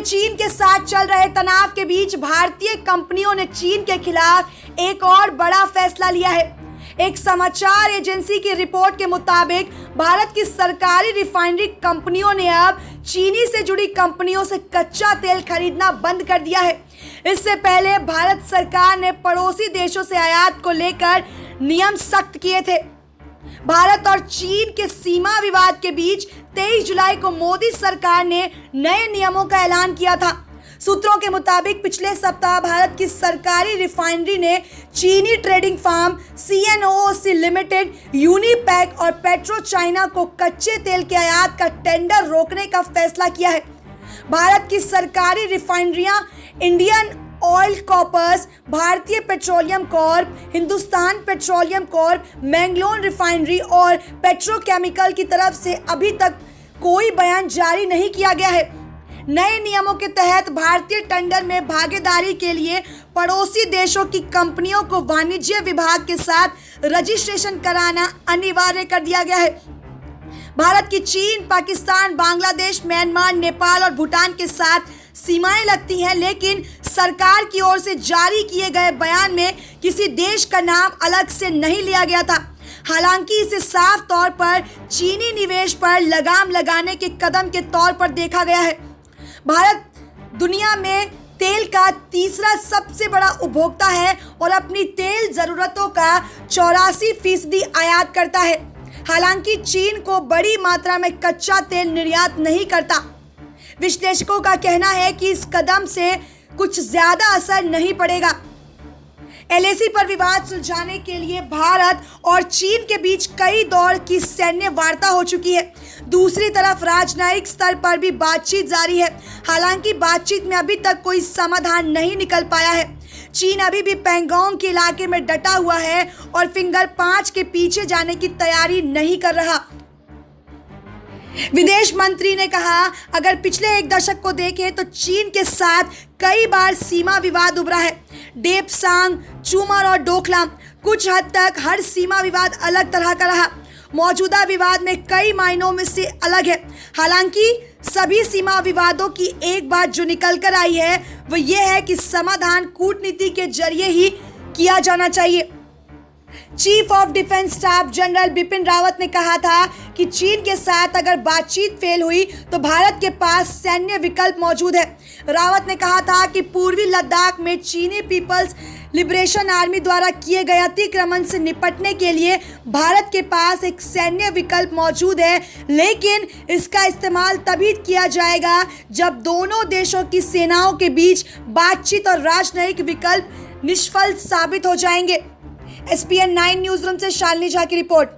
चीन के साथ चल रहे तनाव के बीच भारतीय कंपनियों ने चीन के खिलाफ एक और बड़ा फैसला लिया है। एक समाचार एजेंसी की रिपोर्ट के मुताबिक भारत की सरकारी रिफाइनरी कंपनियों ने अब चीनी से जुड़ी कंपनियों से कच्चा तेल खरीदना बंद कर दिया है। इससे पहले भारत सरकार ने पड़ोसी देशों से आयात को लेकर नियम सख्त किए थे। भारत और चीन के सीमा विवाद के बीच 23 जुलाई को मोदी सरकार ने नए नियमों का ऐलान किया था। सूत्रों के मुताबिक पिछले सप्ताह भारत की सरकारी रिफाइनरी ने चीनी ट्रेडिंग फार्म CNOOC लिमिटेड, यूनिपैक और पेट्रो चाइना को कच्चे तेल के आयात का टेंडर रोकने का फैसला किया है। भारत की सरकारी रिफाइनरियां इंडियन ऑयल कॉर्पर्स, भारतीय petroleum Corp, Hindustan petroleum Corp, Mangalore refinery और पेट्रोकेमिकल की तरफ से अभी तक कोई बयान जारी नहीं किया गया है। नए नियमों के तहत भारतीय टेंडर में भागीदारी के लिए पड़ोसी देशों की कंपनियों को वाणिज्य विभाग के साथ रजिस्ट्रेशन कराना अनिवार्य कर दिया गया है। भारत की चीन, पाकिस्तान, बांग्लादेश, म्यांमार, नेपाल और भूटान के साथ सीमाएं लगती हैं, लेकिन सरकार की ओर से जारी किए गए बयान में किसी देश का नाम अलग से नहीं लिया गया था। हालांकि इसे साफ तौर पर चीनी निवेश पर लगाम लगाने के कदम के तौर पर देखा गया है। भारत दुनिया में तेल का तीसरा सबसे बड़ा उपभोक्ता है और अपनी तेल ज़रूरतों का 84% आयात करता है। हालांकि चीन को बड़ी मात्रा में कच्चा तेल निर्यात नहीं करता। विश्लेषकों का कहना है कि इस कदम से कुछ ज्यादा असर नहीं पड़ेगा। LAC पर विवाद सुलझाने के लिए भारत और चीन के बीच कई दौर की सैन्य वार्ता हो चुकी है। दूसरी तरफ राजनयिक स्तर पर भी बातचीत जारी है। हालांकि बातचीत में अभी तक कोई समाधान नहीं निकल पाया है। चीन अभी भी पैंगोंग के इलाके में डटा हुआ है और फिंगर 5 के पीछे जाने की तैयारी नहीं कर रहा। विदेश मंत्री ने कहा, अगर पिछले एक दशक को देखें तो चीन के साथ कई बार सीमा विवाद उभरा है। डेप्सांग, चूमर और डोकलाम, कुछ हद तक हर सीमा विवाद अलग तरह का रहा। मौजूदा विवाद में कई मायनों में से अलग है। हालांकि सभी सीमा विवादों की एक बात जो निकल कर आई है वो ये है कि समाधान कूटनीति के जरिए ही किया जाना चाहिए। Chief of defence staff general Bipin Rawat ने कहा था कि चीन के साथ अगर बातचीत फेल हुई तो भारत के पास सैन्य विकल्प मौजूद है। रावत ने कहा था कि पूर्वी लद्दाख में चीनी पीपल्स लिबरेशन आर्मी द्वारा किए गए अतिक्रमण से निपटने के लिए भारत के पास एक सैन्य विकल्प मौजूद है, लेकिन इसका इस्तेमाल तभी किया जाएगा जब दोनों देशों की सेनाओं के बीच बातचीत और राजनयिक विकल्प निष्फल साबित हो जाएंगे। SPN 9 न्यूज़ रूम से शालिनी झा की रिपोर्ट।